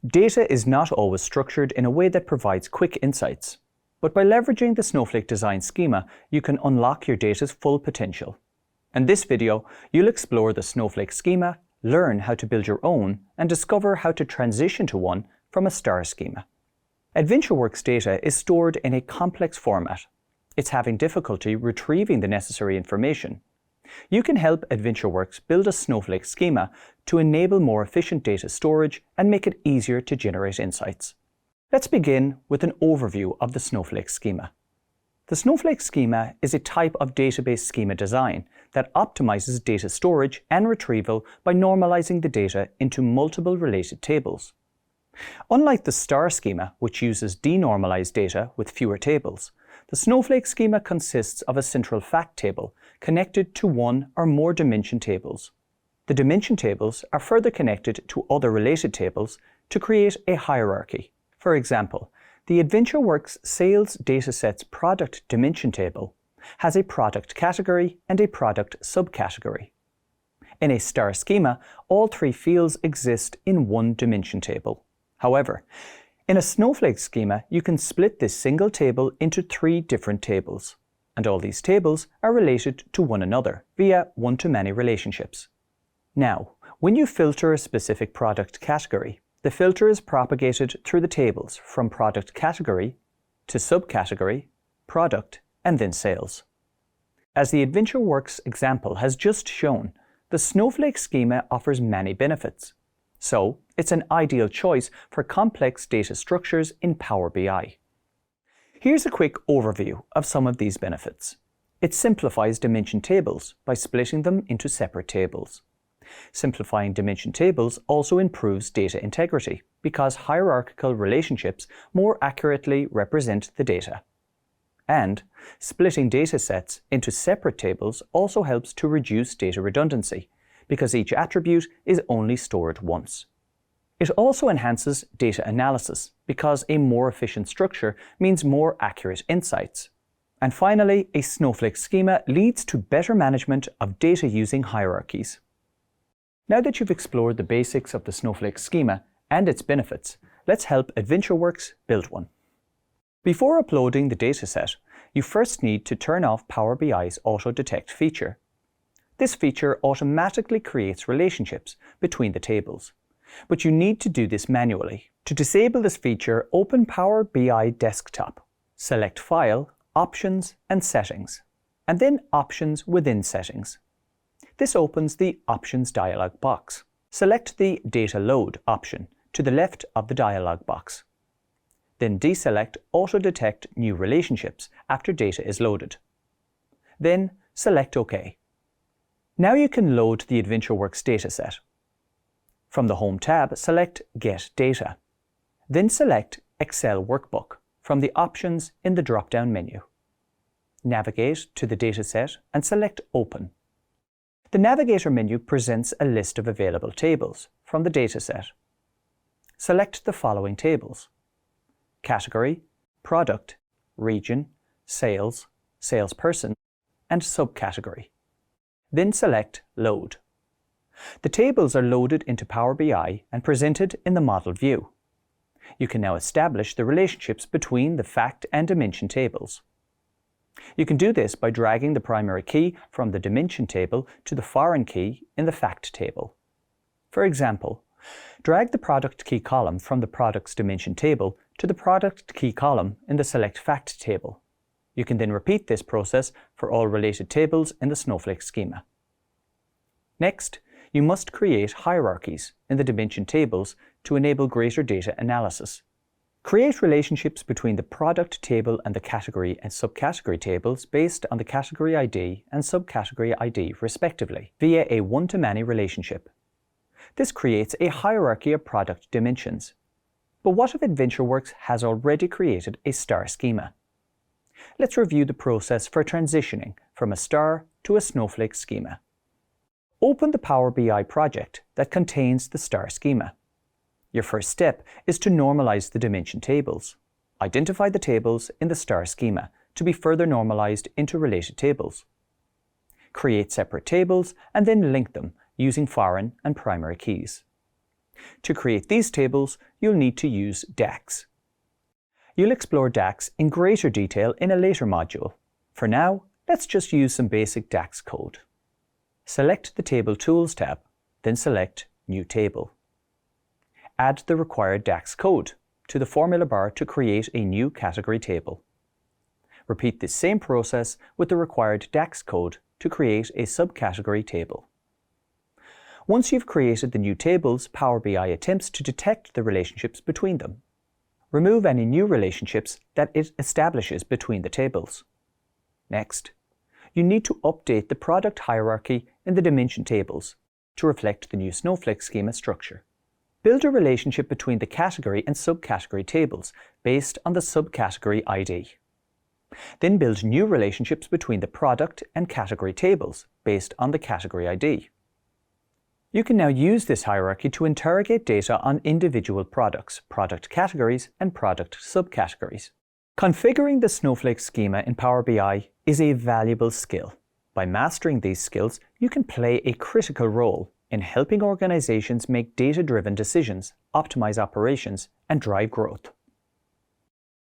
Data is not always structured in a way that provides quick insights, but by leveraging the Snowflake design schema, you can unlock your data's full potential. In this video, you'll explore the Snowflake schema, learn how to build your own, and discover how to transition to one from a star schema. AdventureWorks data is stored in a complex format. It's having difficulty retrieving the necessary information. You can help AdventureWorks build a Snowflake schema to enable more efficient data storage and make it easier to generate insights. Let's begin with an overview of the Snowflake schema. The Snowflake schema is a type of database schema design that optimizes data storage and retrieval by normalizing the data into multiple related tables. Unlike the star schema, which uses denormalized data with fewer tables, the Snowflake schema consists of a central fact table connected to one or more dimension tables. The dimension tables are further connected to other related tables to create a hierarchy. For example, the AdventureWorks Sales Datasets Product Dimension table has a product category and a product subcategory. In a star schema, all three fields exist in one dimension table. However, in a Snowflake schema, you can split this single table into three different tables, and all these tables are related to one another via one-to-many relationships. Now, when you filter a specific product category, the filter is propagated through the tables from product category to subcategory, product, and then sales. As the AdventureWorks example has just shown, the Snowflake schema offers many benefits. So, it's an ideal choice for complex data structures in Power BI. Here's a quick overview of some of these benefits. It simplifies dimension tables by splitting them into separate tables. Simplifying dimension tables also improves data integrity because hierarchical relationships more accurately represent the data. And splitting data sets into separate tables also helps to reduce data redundancy because each attribute is only stored once. It also enhances data analysis because a more efficient structure means more accurate insights. And finally, a Snowflake schema leads to better management of data using hierarchies. Now that you've explored the basics of the Snowflake schema and its benefits, let's help AdventureWorks build one. Before uploading the dataset, you first need to turn off Power BI's Auto Detect feature. This feature automatically creates relationships between the tables, but you need to do this manually. To disable this feature, open Power BI Desktop, select File, Options and Settings, and then Options within Settings. This opens the Options dialog box. Select the Data Load option to the left of the dialog box. Then deselect Auto Detect New Relationships after data is loaded. Then select OK. Now you can load the AdventureWorks dataset. From the Home tab, select Get Data. Then select Excel Workbook from the options in the drop-down menu. Navigate to the dataset and select Open. The Navigator menu presents a list of available tables from the dataset. Select the following tables: Category, Product, Region, Sales, Salesperson, and Subcategory. Then select Load. The tables are loaded into Power BI and presented in the model view. You can now establish the relationships between the fact and dimension tables. You can do this by dragging the primary key from the dimension table to the foreign key in the fact table. For example, drag the product key column from the product's dimension table to the product key column in the select fact table. You can then repeat this process for all related tables in the Snowflake schema. Next, you must create hierarchies in the dimension tables to enable greater data analysis. Create relationships between the product table and the category and subcategory tables based on the category ID and subcategory ID respectively via a one-to-many relationship. This creates a hierarchy of product dimensions. But what if AdventureWorks has already created a star schema? Let's review the process for transitioning from a star to a Snowflake schema. Open the Power BI project that contains the star schema. Your first step is to normalize the dimension tables. Identify the tables in the star schema to be further normalized into related tables. Create separate tables and then link them using foreign and primary keys. To create these tables, you'll need to use DAX. You'll explore DAX in greater detail in a later module. For now, let's just use some basic DAX code. Select the Table Tools tab, then select New Table. Add the required DAX code to the formula bar to create a new category table. Repeat this same process with the required DAX code to create a subcategory table. Once you've created the new tables, Power BI attempts to detect the relationships between them. Remove any new relationships that it establishes between the tables. Next, you need to update the product hierarchy in the dimension tables to reflect the new Snowflake schema structure. Build a relationship between the category and subcategory tables based on the subcategory ID. Then build new relationships between the product and category tables based on the category ID. You can now use this hierarchy to interrogate data on individual products, product categories, and product subcategories. Configuring the Snowflake schema in Power BI is a valuable skill. By mastering these skills, you can play a critical role in helping organizations make data-driven decisions, optimize operations, and drive growth.